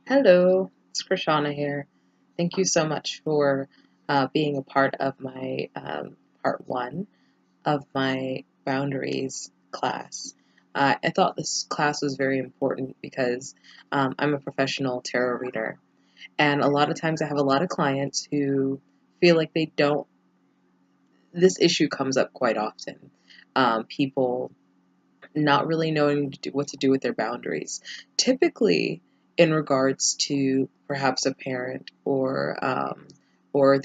Hello, it's Krishana here. Thank you so much for being a part of my part one of my boundaries class. I thought this class was very important because I'm a professional tarot reader, and a lot of times I have a lot of clients who feel like they don't. This issue comes up quite often. People not really knowing what to do with their boundaries. Typically, in regards to perhaps a parent or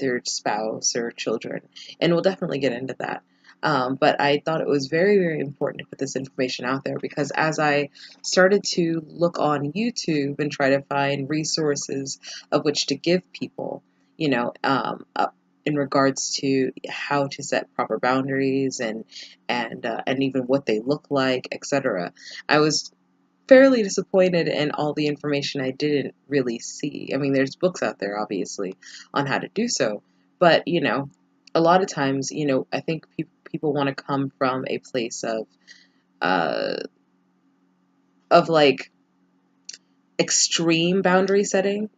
their spouse or children, and we'll definitely get into that. But I thought it was very, very important to put this information out there because as I started to look on YouTube and try to find resources of which to give people, you know, in regards to how to set proper boundaries and even what they look like, etc. I was fairly disappointed in all the information I didn't really see. I mean, there's books out there, obviously, on how to do so, but a lot of times, I think people want to come from a place uh, of like extreme boundary setting.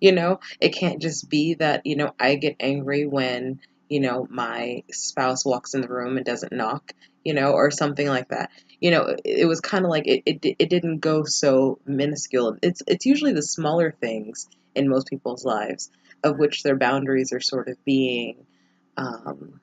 It can't just be that, I get angry when, my spouse walks in the room and doesn't knock, or something like that. It was kind of like it didn't go so minuscule. It's usually the smaller things in most people's lives of which their boundaries are sort of being um,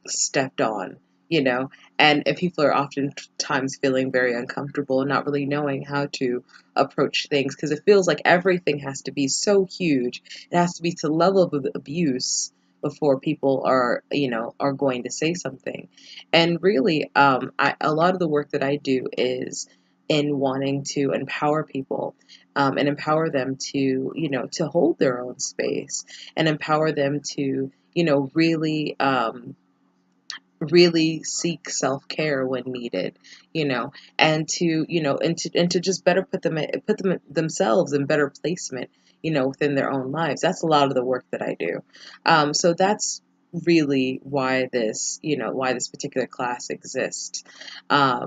stepped on, you know, and people are oftentimes feeling very uncomfortable and not really knowing how to approach things because it feels like everything has to be so huge. It has to be to the level of abuse before people are going to say something. And really, a lot of the work that I do is in wanting to empower people and empower them to, to hold their own space and empower them to, really seek self-care when needed, and to just better put them themselves in better placement, within their own lives. That's a lot of the work that I do. So that's really why this particular class exists.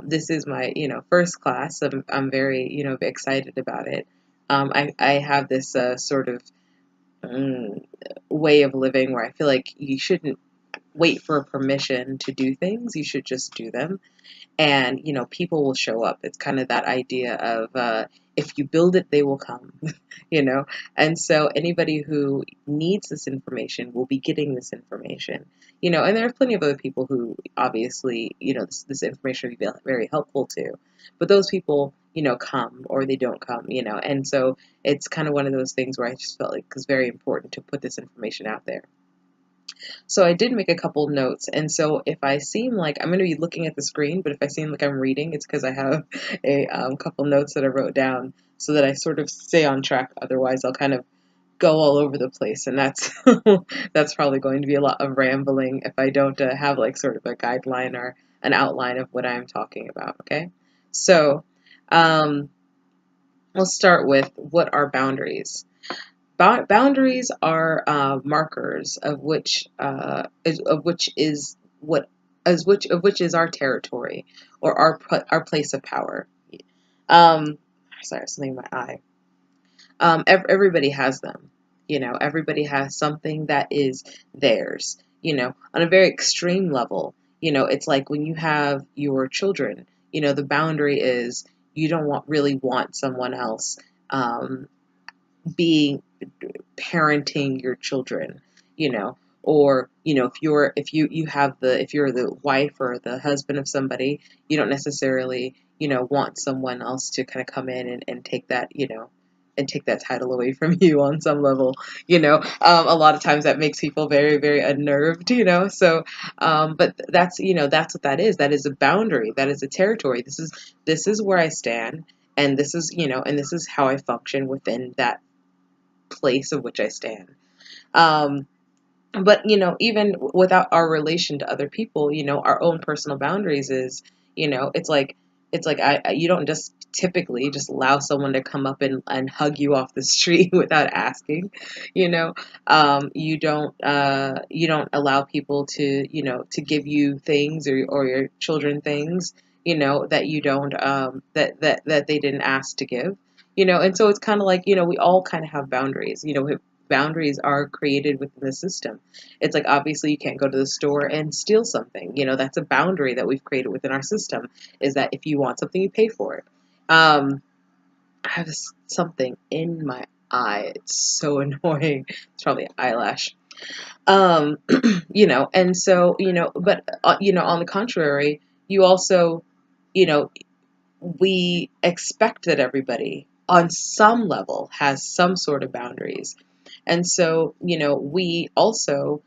This is my, first class. I'm very, excited about it. I have this sort of mm, way of living where I feel like you shouldn't wait for permission to do things. You should just do them. And, people will show up. It's kind of that idea of if you build it, they will come, you know? And so anybody who needs this information will be getting this information, and there are plenty of other people who obviously, this information would be very helpful to. But those people, come or they don't come, and so it's kind of one of those things where I just felt like it's very important to put this information out there. So I did make a couple notes, and so if I seem like I'm going to be looking at the screen, but if I seem like I'm reading, it's because I have a couple notes that I wrote down so that I sort of stay on track. Otherwise, I'll kind of go all over the place, and that's that's probably going to be a lot of rambling if I don't have like sort of a guideline or an outline of what I'm talking about. Okay, so um, we'll start with what are boundaries. Boundaries are markers of which is what as which of which is our territory or our place of power. Um, sorry, something in my eye. Everybody has them. Everybody has something that is theirs. On a very extreme level. It's like when you have your children. The boundary is you don't really want someone else. Being parenting your children, or if you're the wife or the husband of somebody, you don't necessarily want someone else to kind of come in and take that and take that title away from you on some level. A lot of times that makes people very, very unnerved. But that's what that is a boundary, that is a territory. This is where I stand, and this is how I function within that place of which I stand. Um, but even without our relation to other people, our own personal boundaries is, it's like you don't just typically just allow someone to come up and hug you off the street without asking. you know you don't allow people to to give you things, or your children things that you don't that they didn't ask to give. And so it's kind of like, we all kind of have boundaries. Boundaries are created within the system. It's like, obviously you can't go to the store and steal something. That's a boundary that we've created within our system, is that if you want something, you pay for it. Um, I have something in my eye. It's so annoying. It's probably an eyelash. Um, and so, but, on the contrary, you also, you know, we expect that everybody on some level has some sort of boundaries. And so, we also,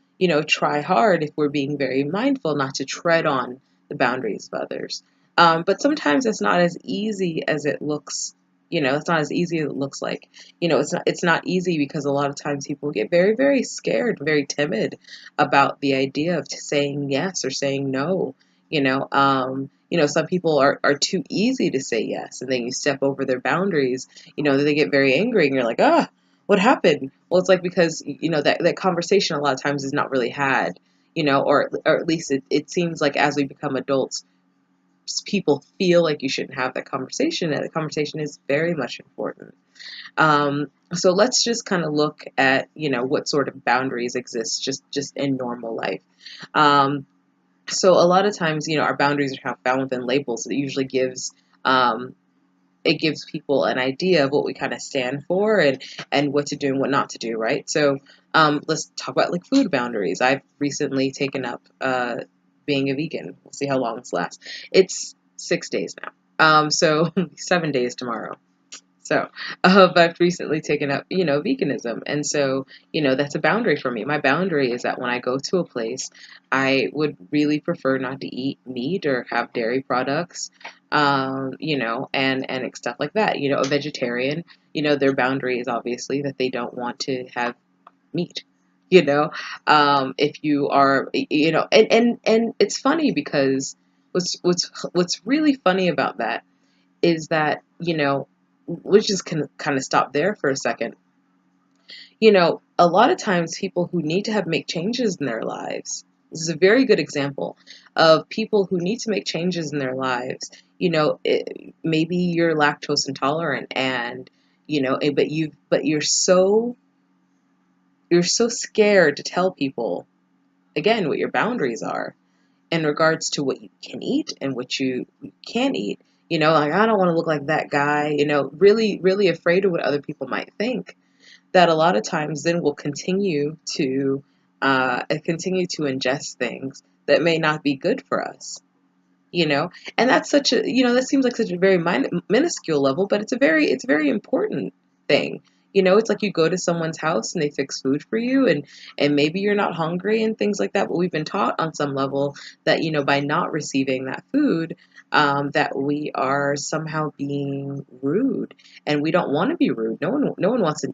try hard, if we're being very mindful, not to tread on the boundaries of others. But sometimes it's not as easy as it looks. It's not as easy as it looks like. It's not easy, because a lot of times people get very, very scared, very timid about the idea of saying yes or saying no. Some people are too easy to say yes, and then you step over their boundaries. They get very angry, and you're like, ah, what happened? Well, it's like, because that conversation a lot of times is not really had, or at least it seems like, as we become adults, people feel like you shouldn't have that conversation, and the conversation is very much important. So let's just kind of look at what sort of boundaries exist just in normal life. So a lot of times, our boundaries are kind of found within labels. Um, it gives people an idea of what we kind of stand for, and what to do and what not to do, right? So let's talk about, like, food boundaries. I've recently taken up being a vegan. We'll see how long this lasts. It's 6 days now. So 7 days tomorrow. So, but I've recently taken up, veganism. And so, that's a boundary for me. My boundary is that when I go to a place, I would really prefer not to eat meat or have dairy products, and stuff like that. A vegetarian, their boundary is obviously that they don't want to have meat. You know, if you are, and it's funny, because what's really funny about that is that, we just can kind of stop there for a second. A lot of times, people who need to make changes in their lives, this is a very good example of people who need to make changes in their lives. Maybe you're lactose intolerant, and, but you're so scared to tell people, again, what your boundaries are in regards to what you can eat and what you can't eat. Like, I don't want to look like that guy, really, really afraid of what other people might think. That a lot of times then will continue to ingest things that may not be good for us. you know and that's that seems like such a very minuscule level, but it's a very important thing. It's like, you go to someone's house and they fix food for you, and maybe you're not hungry and things like that, but we've been taught on some level that, by not receiving that food, that we are somehow being rude, and we don't want to be rude. No one wants to.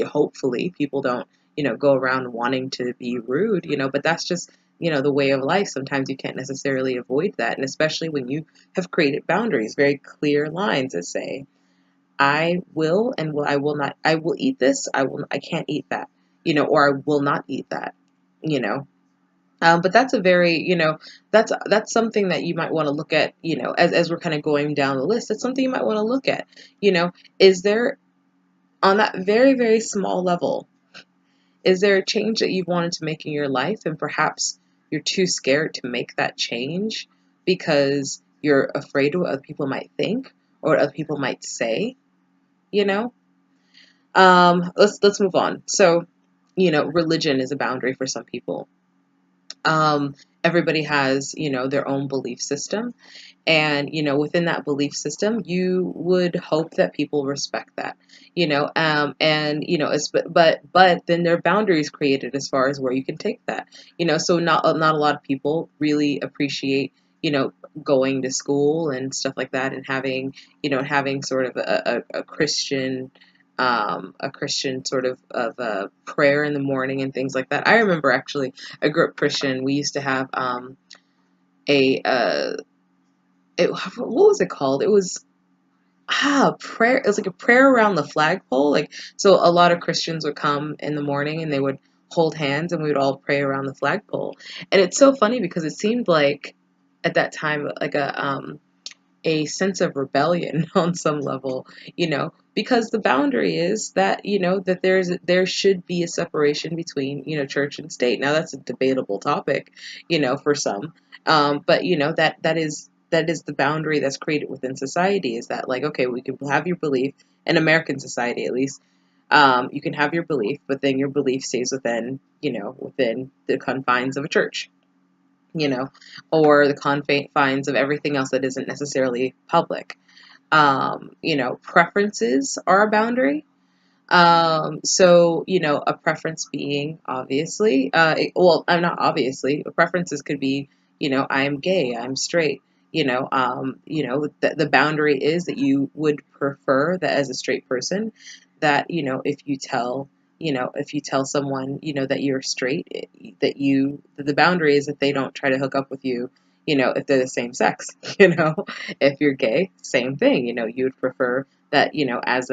Hopefully people don't go around wanting to be rude, but that's just the way of life. Sometimes you can't necessarily avoid that, and especially when you have created boundaries, very clear lines that say, I will not, I will eat this, I can't eat that, or I will not eat that. you know but that's a very, that's something that you might want to look at, as we're kind of going down the list. That's something you might want to look at. Is there, on that very, very small level, is there a change that you've wanted to make in your life, and perhaps you're too scared to make that change because you're afraid of what other people might think or what other people might say? You know, let's move on. So, religion is a boundary for some people. Everybody has, their own belief system, and within that belief system, you would hope that people respect that. And but then there are boundaries created as far as where you can take that. So not a lot of people really appreciate, going to school and stuff like that, and having sort of a Christian sort of a prayer in the morning and things like that. I remember, actually, I grew up Christian. We used to have a what was it called? It was prayer. It was like a prayer around the flagpole. Like, so a lot of Christians would come in the morning, and they would hold hands, and we would all pray around the flagpole. And it's so funny, because it seemed like, at that time, like a sense of rebellion on some level, because the boundary is that, that there should be a separation between, church and state. Now that's a debatable topic, for some. But that is the boundary that's created within society, is that, like, okay, we can have your belief in American society, at least. You can have your belief, but then your belief stays within the confines of a church, you know, or the confines of everything else that isn't necessarily public. Preferences are a boundary. So, a preference being, obviously, well, I'm not obviously, preferences could be, I'm gay, I'm straight, the boundary is that you would prefer that, as a straight person, that, if you tell someone, that you're straight, that the boundary is that they don't try to hook up with you, if they're the same sex, if you're gay, same thing, you would prefer that, as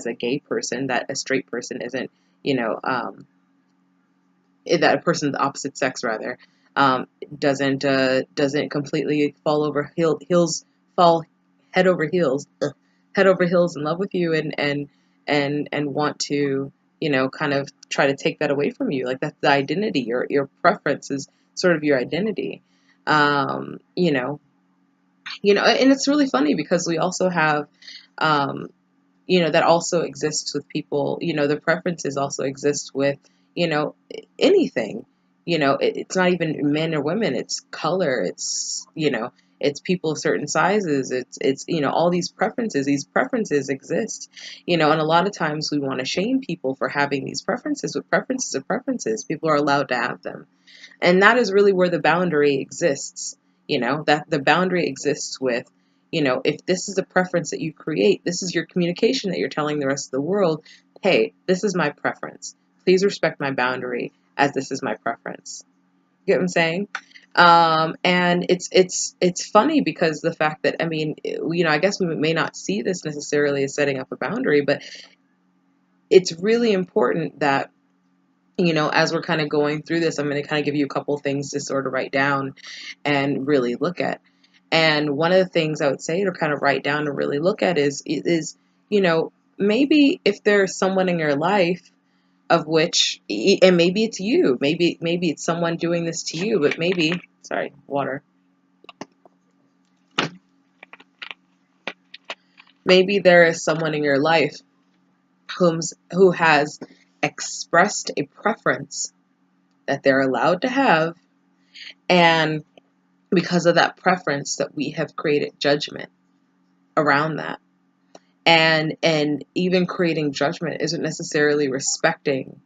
a gay person, that a straight person isn't, you know um that a person of the opposite sex, rather, doesn't completely fall head over heels head over heels in love with you, and want to, kind of try to take that away from you. Like, that's the identity. Your preference is sort of your identity. um you know and it's really funny because we also have, um that also exists with people. The preferences also exist with, you know, anything. It's not even men or women, it's color, it's people of certain sizes, it's all these preferences exist. And a lot of times we want to shame people for having these preferences, but preferences are preferences. People are allowed to have them. And that is really where the boundary exists. That the boundary exists with, if this is a preference that you create, this is your communication that you're telling the rest of the world, hey, this is my preference. Please respect my boundary, as this is my preference. You get what I'm saying? And it's funny because the fact that, I mean, I guess we may not see this necessarily as setting up a boundary, but it's really important that, as we're kind of going through this, I'm going to kind of give you a couple things to sort of write down and really look at. And one of the things I would say to kind of write down and really look at is, maybe if there's someone in your life of which, and maybe it's you, maybe it's someone doing this to you, but maybe, sorry, water. Maybe there is someone in your life who has expressed a preference that they're allowed to have, and because of that preference, that we have created judgment around that. And even creating judgment isn't necessarily respecting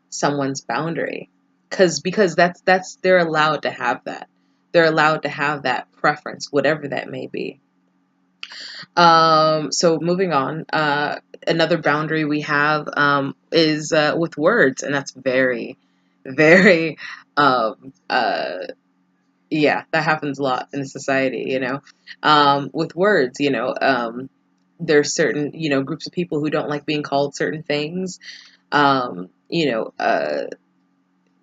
someone's boundary, because that's they're allowed to have that. They're allowed to have that preference, whatever that may be. So moving on, another boundary we have, is, with words, and that's very, very, yeah, that happens a lot in society, with words. There's certain, groups of people who don't like being called certain things. Um, you know, uh,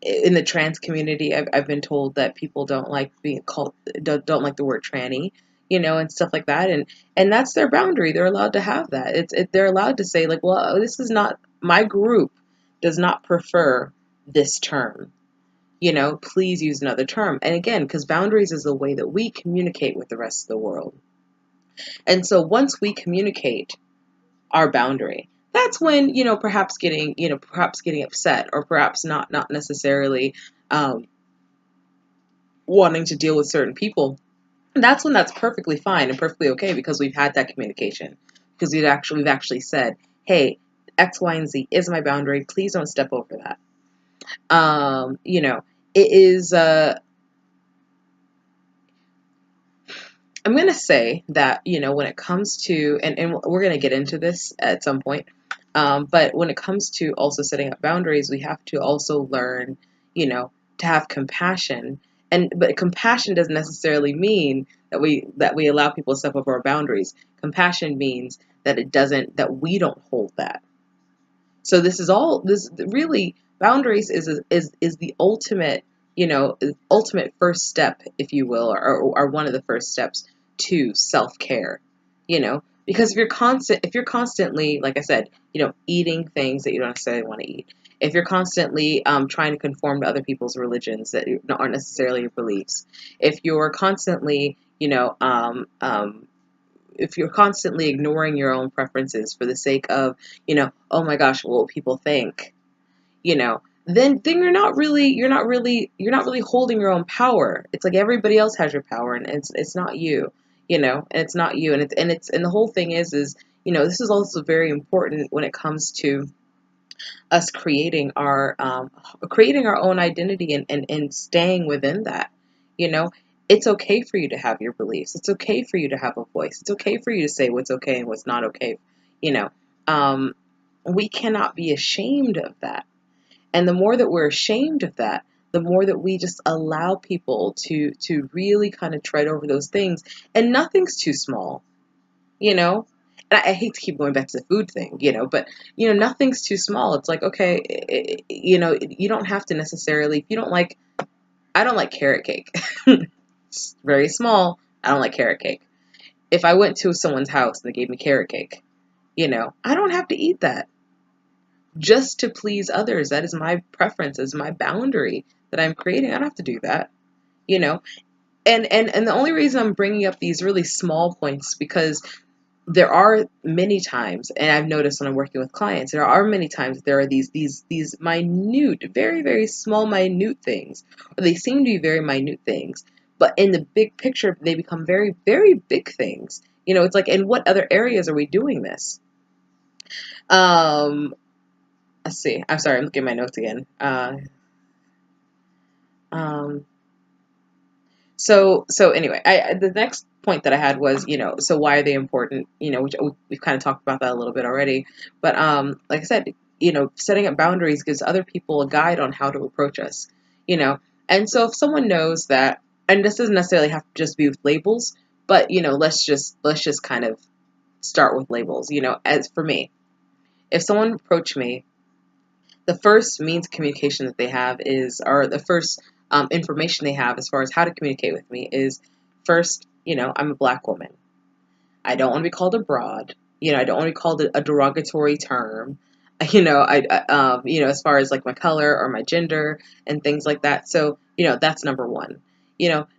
in the trans community, I've been told that people don't like being called, don't like the word tranny, and stuff like that. And that's their boundary. They're allowed to have that. They're allowed to say, like, well, this is not my group, does not prefer this term. Please use another term. And again, because boundaries is the way that we communicate with the rest of the world. And so once we communicate our boundary, that's when, perhaps getting upset, or perhaps not necessarily, um, wanting to deal with certain people. That's when that's perfectly fine and perfectly okay, because we've had that communication, because we've actually said, hey, X, Y, and Z is my boundary. Please don't step over that. Um, you know, it is. I'm going to say that, when it comes to, and we're going to get into this at some point, but when it comes to also setting up boundaries, we have to also learn, to have compassion. But compassion doesn't necessarily mean that we allow people to step over our boundaries. Compassion means that we don't hold that. So this really, boundaries is the ultimate, ultimate first step, if you will, or one of the first steps to self-care, because if you're constantly, like I said, eating things that you don't necessarily want to eat, if you're constantly trying to conform to other people's religions that aren't necessarily your beliefs, if you're constantly, if you're constantly ignoring your own preferences for the sake of, oh my gosh, what will people think, then you're not really holding your own power. It's like everybody else has your power, and it's not you, and it's not you, and the whole thing is, this is also very important when it comes to us creating our own identity, and staying within that. You know, it's okay for you to have your beliefs. It's okay for you to have a voice. It's okay for you to say what's okay and what's not okay. You know, um, we cannot be ashamed of that. And the more that we're ashamed of that, the more that we just allow people to really kind of tread over those things. And nothing's too small, you know. And I hate to keep going back to the food thing, but nothing's too small. It's like, okay, you don't have to necessarily, if you don't like, I don't like carrot cake. It's very small. I don't like carrot cake. If I went to someone's house and they gave me carrot cake, I don't have to eat that just to please others. That is my preference, is my boundary that I'm creating. I don't have to do that, you know. And the only reason I'm bringing up these really small points, because there are many times, and I've noticed when I'm working with clients, there are many times that there are these minute, very, very small, minute things, or they seem to be very minute things, but in the big picture, they become very, very big things. It's like, in what other areas are we doing this? Um, let's see. I'm sorry, I'm looking at my notes again. Um, so anyway, the next point that I had was, so why are they important? Which we've kind of talked about that a little bit already. But like I said, setting up boundaries gives other people a guide on how to approach us. You know, and so if someone knows that, and this doesn't necessarily have to just be with labels, but let's just kind of start with labels. As for me, if someone approached me, the first means of communication that they have is, or the first information they have as far as how to communicate with me is, first, I'm a black woman. I don't want to be called a broad. I don't want to be called a derogatory term. As far as like my color or my gender and things like that. So, that's number one.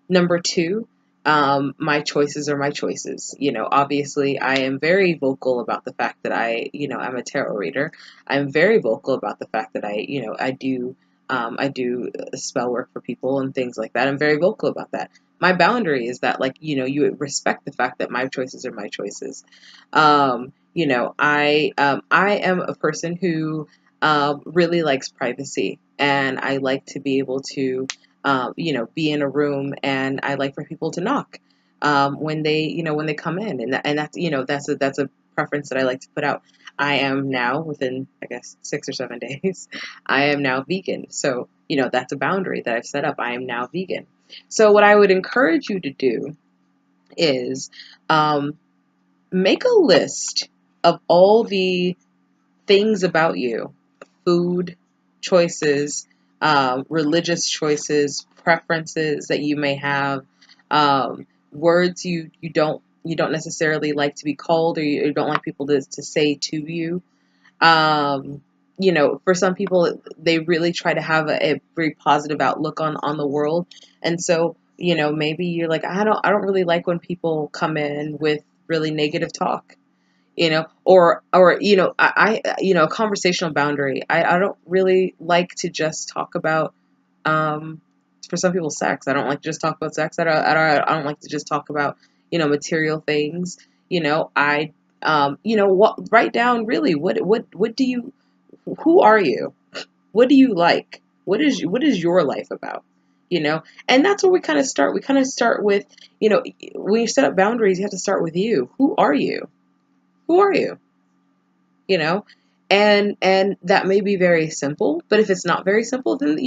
Number two, my choices are my choices. Obviously, I am very vocal about the fact that I'm a tarot reader. I'm very vocal about the fact that I do spell work for people and things like that. I'm very vocal about that. My boundary is that, like, you respect the fact that my choices are my choices. I am a person who really likes privacy, and I like to be able to, be in a room, and I like for people to knock when they come in, and that's a preference that I like to put out. I am now, within, I guess, 6 or 7 days, I am now vegan. So, that's a boundary that I've set up. I am now vegan. So what I would encourage you to do is, um, make a list of all the things about you: food choices, religious choices, preferences that you may have, words you don't necessarily like to be called, or you don't like people to say to you. um, for some people, they really try to have a very positive outlook on the world. And so, maybe you're like, I don't really like when people come in with really negative talk, or a conversational boundary. I don't really like to just talk about, um, for some people, sex. I don't like to just talk about sex. I don't like to just talk about, material things. Write down, really, what do you, who are you? What do you like? What is your life about? And that's where we kind of start. We kind of start with, when you set up boundaries, you have to start with you. Who are you? Who are you? You know? And that may be very simple, but if it's not very simple, then,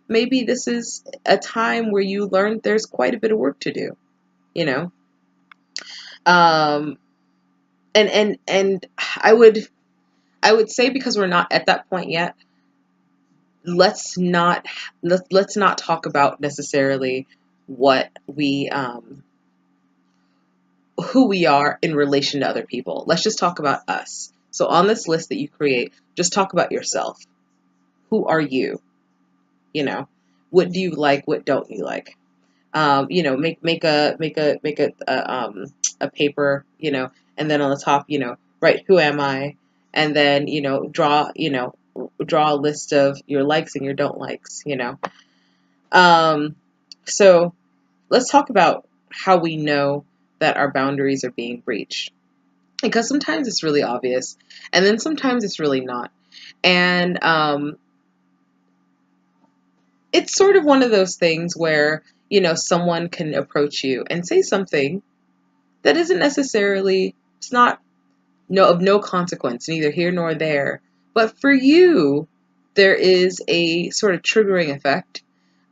maybe this is a time where you learn there's quite a bit of work to do, you know? Um, and I would say, because we're not at that point yet, let's not talk about necessarily what we who we are in relation to other people. Let's just talk about us. So on this list that you create, just talk about yourself. Who are you? You know, what do you like? What don't you like? Make a paper, and then on the top, write who am I, and then draw a list of your likes and your don't likes. Um, so let's talk about how we know that our boundaries are being breached, because sometimes it's really obvious, and then sometimes it's really not, and it's sort of one of those things where someone can approach you and say something that isn't necessarily, it's not of no consequence, neither here nor there. But for you, there is a sort of triggering effect.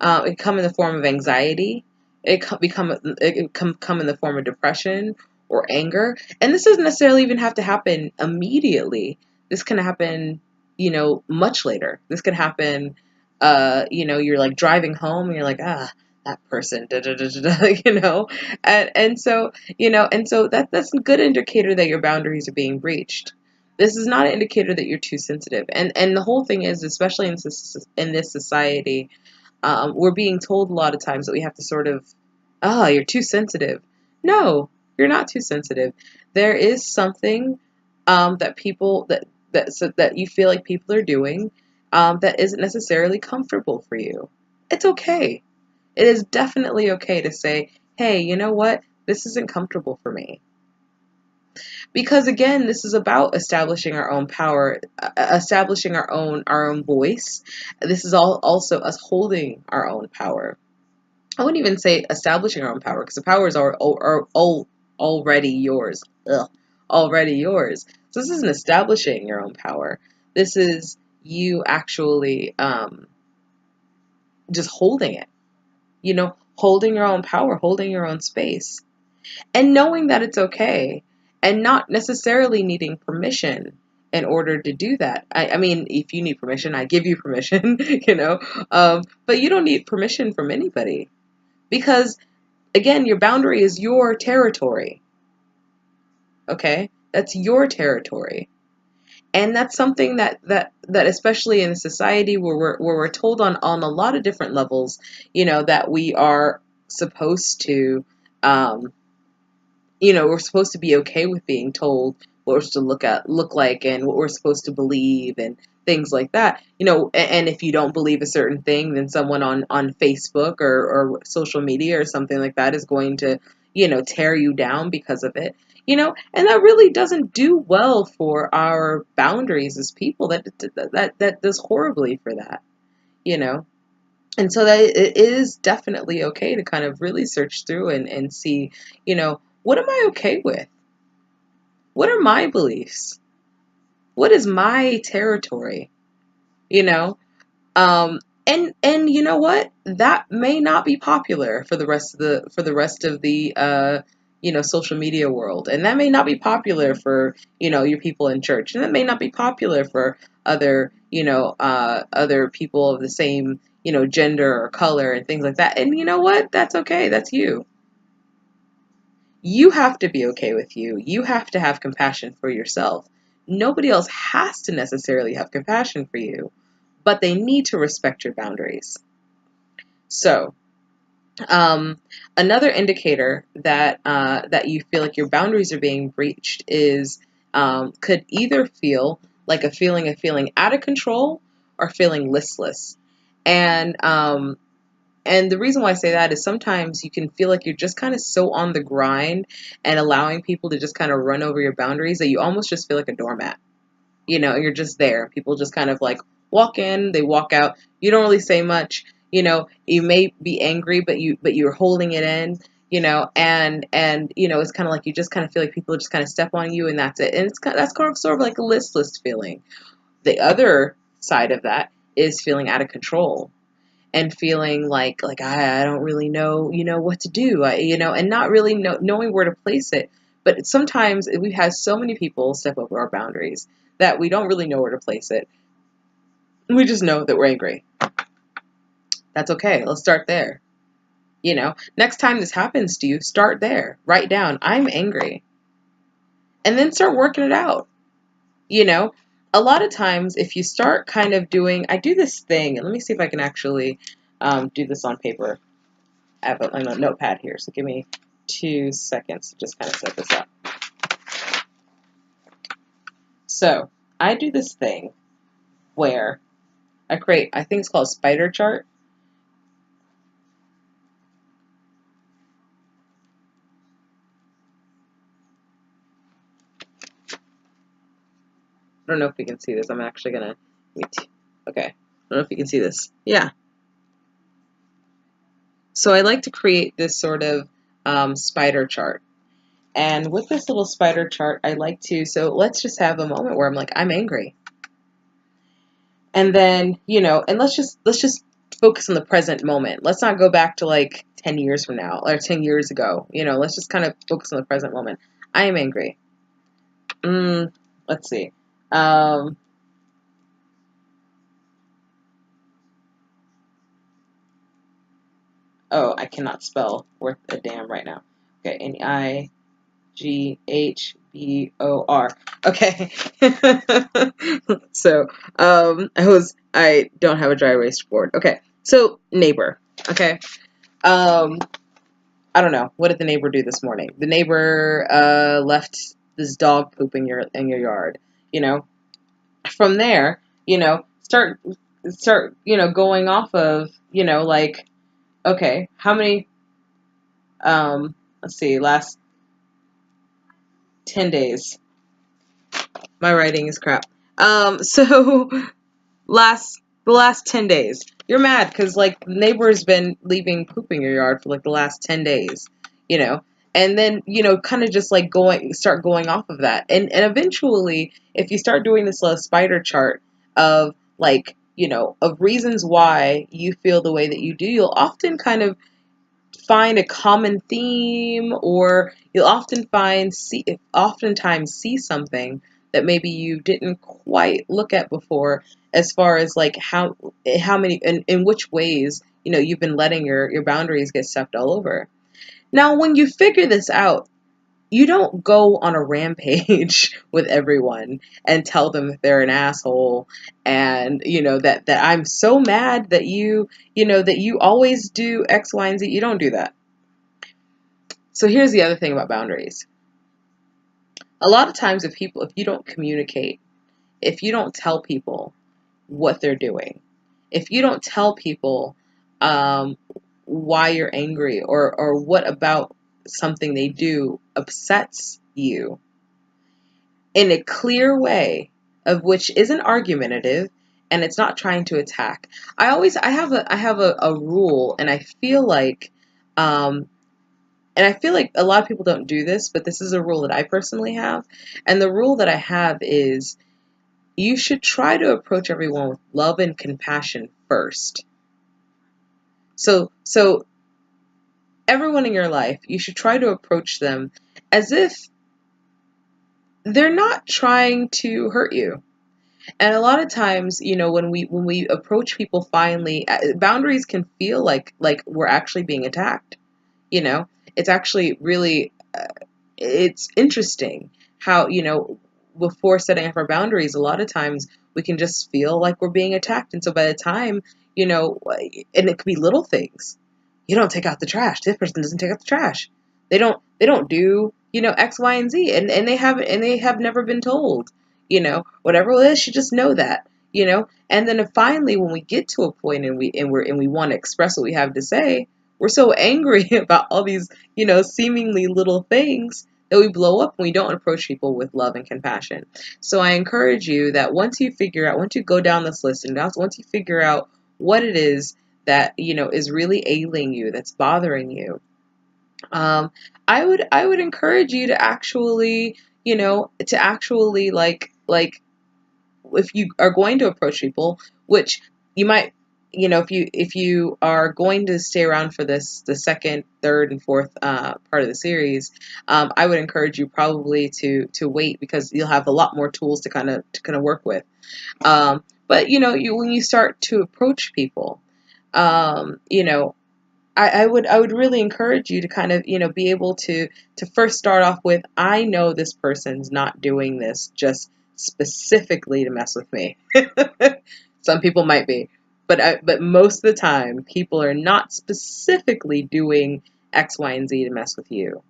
It can come in the form of anxiety. It can come in the form of depression or anger. And this doesn't necessarily even have to happen immediately. This can happen, much later. This can happen, you're like driving home and you're like, that person, da, da, da, da, da, and so that's a good indicator that your boundaries are being breached. This is not an indicator that you're too sensitive. And the whole thing is, especially in this society, we're being told a lot of times that we have to sort of, you're too sensitive. No, you're not too sensitive. There is something that you feel like people are doing that isn't necessarily comfortable for you. It's okay. It is definitely okay to say, hey, you know what? This isn't comfortable for me. Because again, this is about establishing our own power, establishing our own voice. This is also us holding our own power. I wouldn't even say establishing our own power, because the power is already yours. Ugh, already yours. So this isn't establishing your own power. This is you actually just holding it. Holding your own power, holding your own space, and knowing that it's okay, and not necessarily needing permission in order to do that. I mean, if you need permission, I give you permission, but you don't need permission from anybody, because again, your boundary is your territory. Okay? That's your territory. And that's something that especially in a society where we're told on a lot of different levels, that we are supposed to, we're supposed to be okay with being told what we're supposed to look like, and what we're supposed to believe, and things like that. And if you don't believe a certain thing, then someone on Facebook or social media or something like that is going to, tear you down because of it. And that really doesn't do well for our boundaries as people. That does horribly for that. You know. And so that it is definitely okay to kind of really search through and see, what am I okay with? What are my beliefs? What is my territory? You know? And you know what? That may not be popular for the rest of the social media world. And that may not be popular for, your people in church. And that may not be popular for other people of the same, gender or color and things like that. And you know what? That's okay. That's you. You have to be okay with you. You have to have compassion for yourself. Nobody else has to necessarily have compassion for you, but they need to respect your boundaries. So, another indicator that you feel like your boundaries are being breached is could either feel like a feeling of feeling out of control or feeling listless. And the reason why I say that is sometimes you can feel like you're just kind of so on the grind and allowing people to just kind of run over your boundaries that you almost just feel like a doormat. You're just there. People just kind of like walk in, they walk out. You don't really say much. You may be angry, but you're holding it in. And it's kind of like you just kind of feel like people just kind of step on you, and that's it. And that's kind of sort of like a listless feeling. The other side of that is feeling out of control and feeling like I don't really know, what to do, and not really knowing where to place it. But sometimes we've had so many people step over our boundaries that we don't really know where to place it. We just know that we're angry. That's okay. Let's start there. Next time this happens to you, start there. Write down, I'm angry. And then start working it out. You know, a lot of times if you start kind of doing, I do this thing, and let me see if I can actually do this on paper. I have a notepad here, so give me 2 seconds to just kind of set this up. So I do this thing where I create, I think it's called a spider chart. I don't know if you can see this. I'm actually gonna, okay. I don't know if you can see this. Yeah. So I like to create this sort of spider chart. And with this little spider chart, I like to, so let's just have a moment where I'm like, I'm angry. And then, and let's just focus on the present moment. Let's not go back to like 10 years from now or 10 years ago. Let's just kind of focus on the present moment. I am angry. Let's see. Oh, I cannot spell worth a damn right now. Okay, Nighbor. Okay. So, I don't have a dry erase board. Okay. So, neighbor. Okay. I don't know. What did the neighbor do this morning? The neighbor left this dog poop in your yard. From there, start going off of, like, okay, how many let's see, last 10 days. My writing is crap. So the last 10 days. You're mad because, like, the neighbor's been leaving poop in your yard for, like, the last 10 days, you know? And then, kind of just, like, start going off of that. And eventually, if you start doing this little spider chart of, like, of reasons why you feel the way that you do, you'll often kind of find a common theme, or you'll oftentimes see something that maybe you didn't quite look at before, as far as like how many, in which ways you've been letting your boundaries get stepped all over. Now when you figure this out, you don't go on a rampage with everyone and tell them that they're an asshole, and that I'm so mad that that you always do X, Y, and Z. You don't do that. So here's the other thing about boundaries. A lot of times if you don't communicate, if you don't tell people what they're doing, if you don't tell people um, why you're angry, or what about something they do upsets you in a clear way, of which isn't argumentative and it's not trying to attack. I have a rule, and I feel like um, a lot of people don't do this, but this is a rule that I personally have. And the rule that I have is, you should try to approach everyone with love and compassion first. So everyone in your life, you should try to approach them as if they're not trying to hurt you. And a lot of times, when we approach people finally, boundaries can feel like we're actually being attacked. It's actually really it's interesting how, before setting up our boundaries, a lot of times we can just feel like we're being attacked. And so by the time, and it could be little things. You don't take out the trash. This person doesn't take out the trash. They don't do, X, Y, and Z. And they have never been told, whatever it is, you just know that, and then finally, when we get to a point and we want to express what we have to say, we're so angry about all these, seemingly little things, that we blow up when we don't approach people with love and compassion. So I encourage you that once you go down this list, and once you figure out what it is that, is really ailing you, that's bothering you, um, I would encourage you to actually, like, if you are going to approach people, which you might, if you are going to stay around for the second, third, and fourth part of the series, I would encourage you probably to wait, because you'll have a lot more tools to kind of work with. But when you start to approach people, um, you know I would really encourage you to kind of, be able to first start off with, I know this person's not doing this just specifically to mess with me. Some people might be, but most of the time, people are not specifically doing X, Y, and Z to mess with you.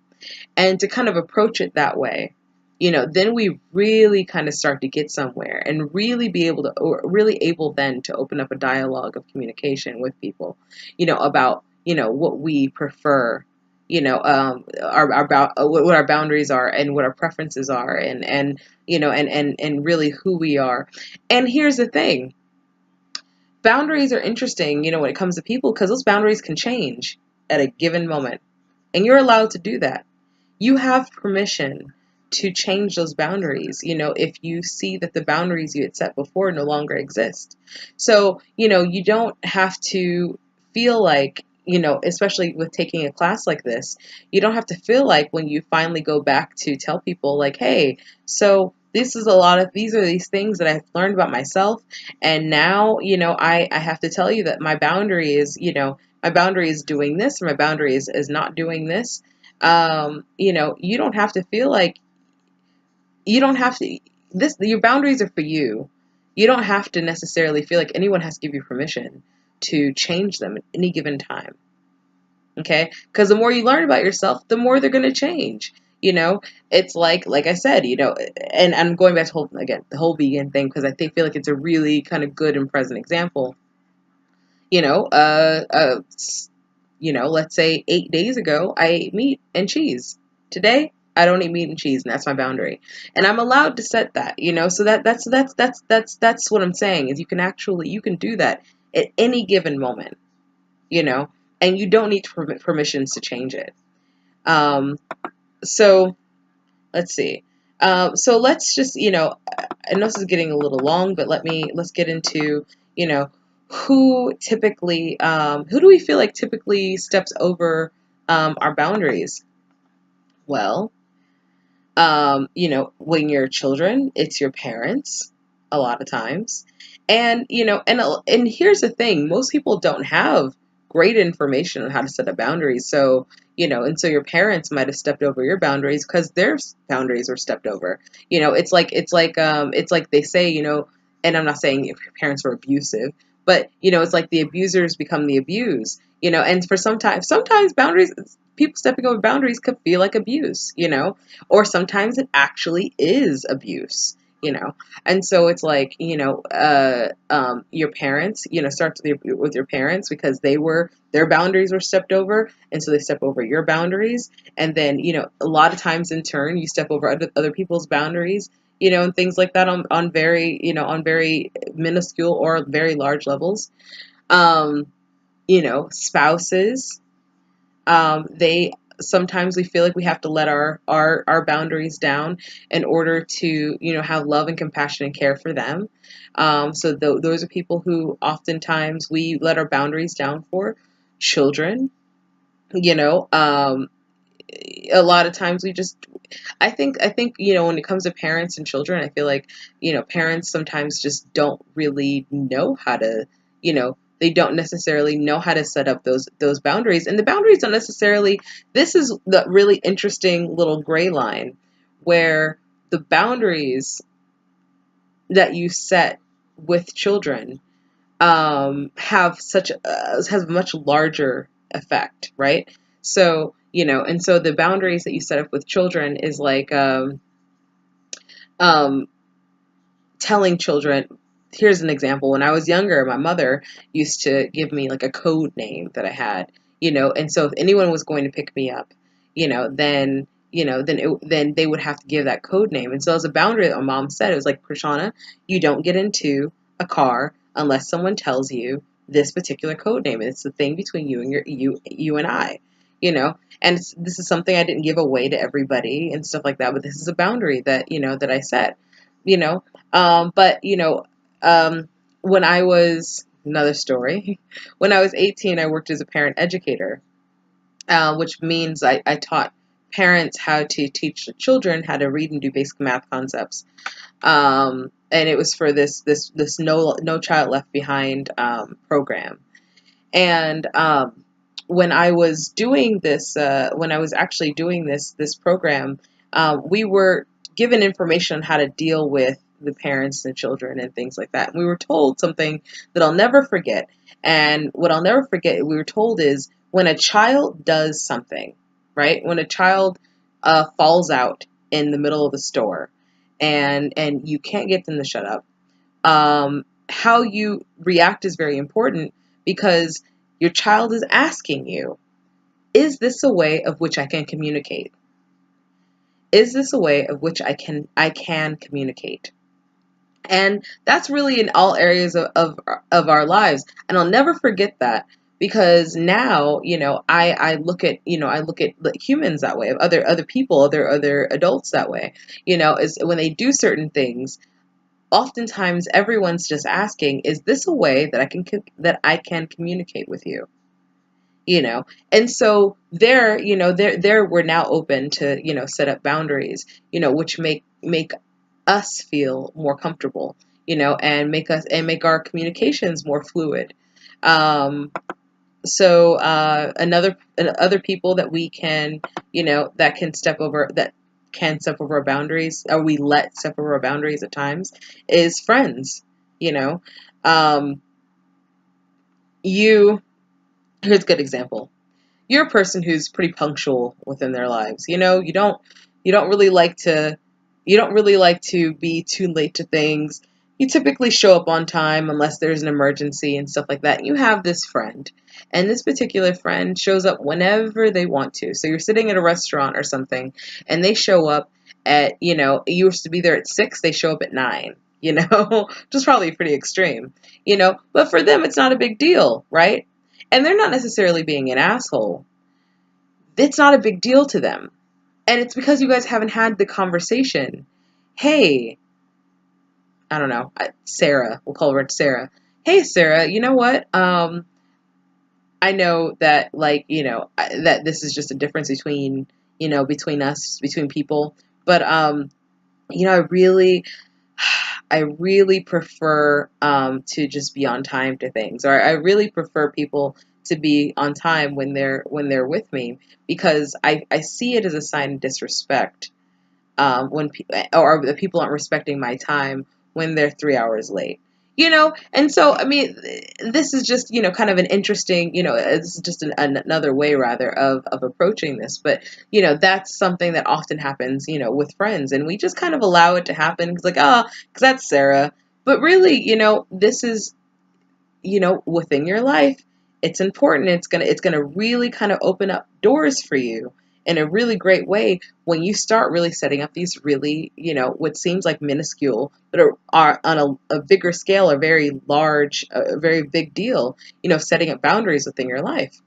And to kind of approach it that way, then we really kind of start to get somewhere and really be able to, or really able then to open up a dialogue of communication with people, about, what we prefer, about what our boundaries are and what our preferences are, and really who we are. And here's the thing. Boundaries are interesting, when it comes to people, because those boundaries can change at a given moment. And you're allowed to do that. You have permission to change those boundaries, if you see that the boundaries you had set before no longer exist. So, you don't have to feel like, especially with taking a class like this, you don't have to feel like when you finally go back to tell people, like, hey, so these are these things that I've learned about myself. And now, I have to tell you that my boundary is doing this, or my boundary is not doing this. You don't have to feel like you don't have to, your boundaries are for you. You don't have to necessarily feel like anyone has to give you permission to change them at any given time. Okay? Because the more you learn about yourself, the more they're going to change. It's like I said, and I'm going back to the whole vegan thing, because I feel like it's a really kind of good and present example. You know, uh, uh, let's say 8 days ago, I ate meat and cheese. Today, I don't eat meat and cheese, and that's my boundary. And I'm allowed to set that, so that's what I'm saying, is you can do that at any given moment, you know, and you don't need permissions to change it. So let's see. So let's just, I know this is getting a little long, but let's get into, you know, who do we feel like typically steps over our boundaries? Well, when you're children, it's your parents a lot of times. And, and here's the thing, most people don't have great information on how to set up boundaries. So, and so your parents might have stepped over your boundaries because their boundaries were stepped over. It's like they say, and I'm not saying if your parents were abusive, but, it's like the abusers become the abused, and for sometimes boundaries, people stepping over boundaries could feel like abuse, or sometimes it actually is abuse, and so it's like, your parents, start with your parents, because their boundaries were stepped over, and so they step over your boundaries. And then, a lot of times in turn, you step over other people's boundaries, and things like that on very minuscule or very large levels. um Spouses, they sometimes we feel like we have to let our boundaries down in order to, have love and compassion and care for them. So those are people who oftentimes we let our boundaries down for. Children, you know um a lot of times I think when it comes to parents and children, I feel like, parents sometimes just don't really know how to, they don't necessarily know how to set up those boundaries. And the boundaries don't necessarily, this is the really interesting little gray line, where the boundaries that you set with children has a much larger effect, right? So, and so the boundaries that you set up with children is like, um, telling children. Here's an example. When I was younger, my mother used to give me like a code name that I had, and so if anyone was going to pick me up, then, then they would have to give that code name. And so as a boundary that my mom said, it was like, Prashana, you don't get into a car unless someone tells you this particular code name. And it's the thing between you and I, and this is something I didn't give away to everybody and stuff like that, but this is a boundary that, that I set, you know, but, um, when I was, another story, when I was 18, I worked as a parent educator, which means I taught parents how to teach the children how to read and do basic math concepts. And it was for this No Child Left Behind program. And when I was doing this, when I was actually doing this program, we were given information on how to deal with the parents and children and things like that. And we were told something that I'll never forget. And what I'll never forget, we were told is when a child does something, right? When a child falls out in the middle of the store, and you can't get them to shut up, how you react is very important, because your child is asking you, is this a way of which I can communicate? Is this a way of which I can communicate? And that's really in all areas of our lives. And I'll never forget that, because now, I look at, I look at humans that way, of other people, other adults that way, is when they do certain things. Oftentimes everyone's just asking, is this a way that I can communicate with you? And so there we're now open to, set up boundaries, which make us feel more comfortable, and make our communications more fluid. Um, so other people that we can, that can step over our boundaries, or we let step over our boundaries at times, is friends. You know, um, you Here's a good example. You're a person who's pretty punctual within their lives. You don't really like to be too late to things. You typically show up on time unless there's an emergency and stuff like that. You have this friend, and this particular friend shows up whenever they want to. So you're sitting at a restaurant or something, and they show up at, you used to be there at 6, they show up at 9. Which is probably pretty extreme. But for them, it's not a big deal, right? And they're not necessarily being an asshole. It's not a big deal to them. And it's because you guys haven't had the conversation. Hey, I don't know, Sarah, we'll call her Sarah. Hey, Sarah, you know what? I know that, that this is just a difference between us, between people. But, I really prefer to just be on time to things, or I really prefer people to be on time when they're with me, because I see it as a sign of disrespect, or the people aren't respecting my time when they're 3 hours late. And so, I mean, this is just, kind of an interesting, it's just another way, rather, of approaching this. But, that's something that often happens, with friends. And we just kind of allow it to happen. It's like, oh, because that's Sarah. But really, this is, within your life, it's important. It's gonna really kind of open up doors for you in a really great way when you start really setting up these really, what seems like minuscule, but are on a bigger scale, a very large, a very big deal, setting up boundaries within your life.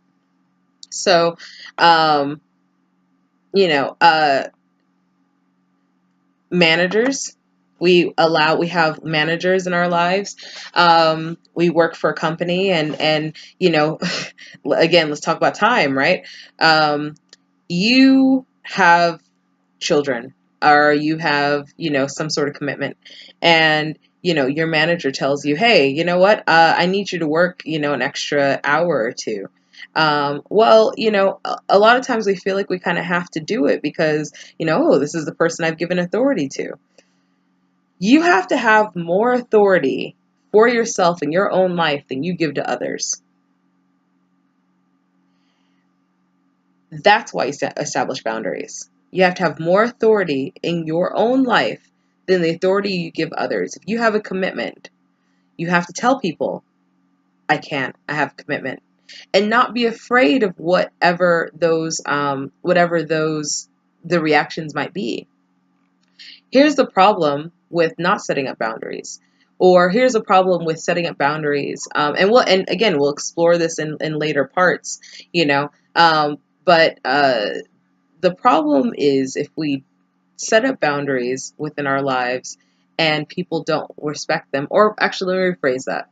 So, um, you know, uh, managers. We have managers in our lives. We work for a company, and again, let's talk about time, right? You have children, or you have, some sort of commitment, and your manager tells you, hey, you know what, I need you to work, an extra hour or two. Well, a lot of times we feel like we kind of have to do it because, oh, this is the person I've given authority to. You have to have more authority for yourself in your own life than you give to others. That's why you establish boundaries. You have to have more authority in your own life than the authority you give others. If you have a commitment, you have to tell people, I have a commitment. And not be afraid of the reactions might be. Here's the problem with not setting up boundaries. Or here's a problem with setting up boundaries. And again, we'll explore this in later parts, you know. But the problem is if we set up boundaries within our lives and people don't respect them. Or actually, let me rephrase that.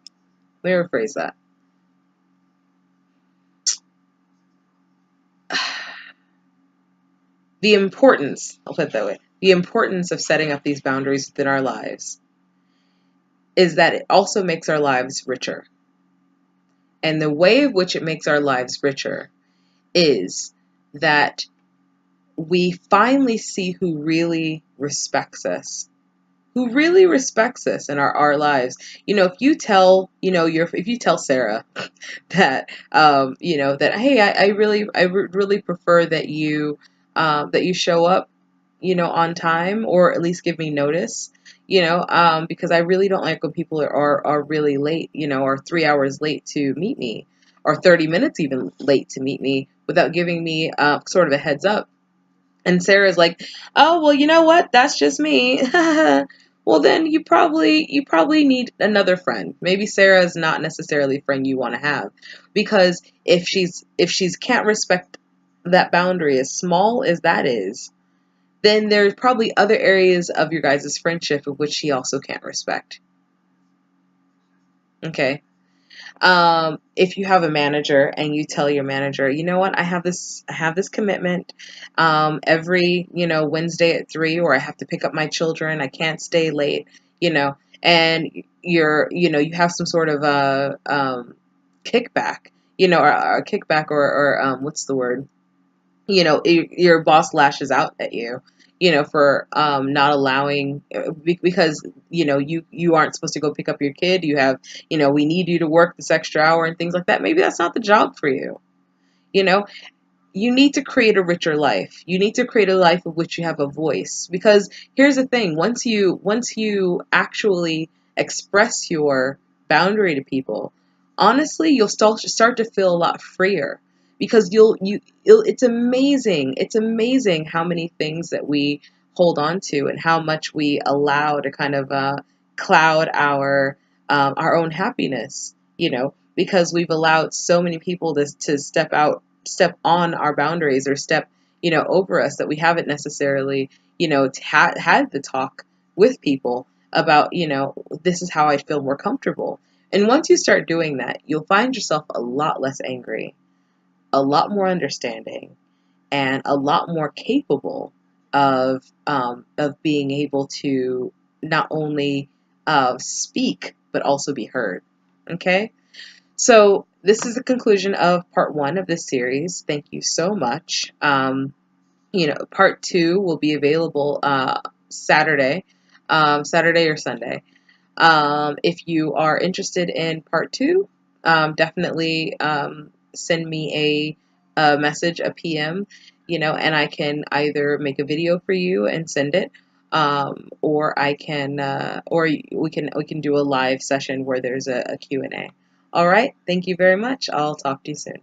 I'll put it that way, the importance of setting up these boundaries within our lives is that it also makes our lives richer. And the way of which it makes our lives richer is that we finally see who really respects us, who really respects us in our lives. If you tell, if you tell Sarah that, that, hey, I would really prefer that you show up, on time, or at least give me notice, because I really don't like when people are really late, or 3 hours late to meet me, or 30 minutes even late to meet me without giving me sort of a heads up. And Sarah's like, "Oh, well, you know what? That's just me." Well, then you probably need another friend. Maybe Sarah is not necessarily a friend you want to have, because if she's can't respect that boundary, as small as that is, then there's probably other areas of your guys' friendship of which she also can't respect. Okay. If you have a manager and you tell your manager, you know what, I have this commitment, every, Wednesday at 3, or I have to pick up my children. I can't stay late, and you have some sort of a, kickback, or kickback, or what's the word? Your boss lashes out at you, for not allowing, because you aren't supposed to go pick up your kid. You have, we need you to work this extra hour and things like that. Maybe that's not the job for you. You know, you need to create a richer life. You need to create a life of which you have a voice. Because here's the thing: once you actually express your boundary to people, honestly, you'll start to feel a lot freer. Because it's amazing. It's amazing how many things that we hold on to, and how much we allow to kind of cloud our own happiness. Because we've allowed so many people to step on our boundaries, or step, over us, that we haven't necessarily, had the talk with people about, this is how I feel more comfortable. And once you start doing that, you'll find yourself a lot less angry, a lot more understanding, and a lot more capable of being able to not only speak, but also be heard. Okay. So this is the conclusion of part one of this series. Thank you so much. Part two will be available Saturday, Saturday or Sunday. If you are interested in part two, definitely send me a message, a PM, and I can either make a video for you and send it, or I can, or we can do a live session where there's a Q&A. All right. Thank you very much. I'll talk to you soon.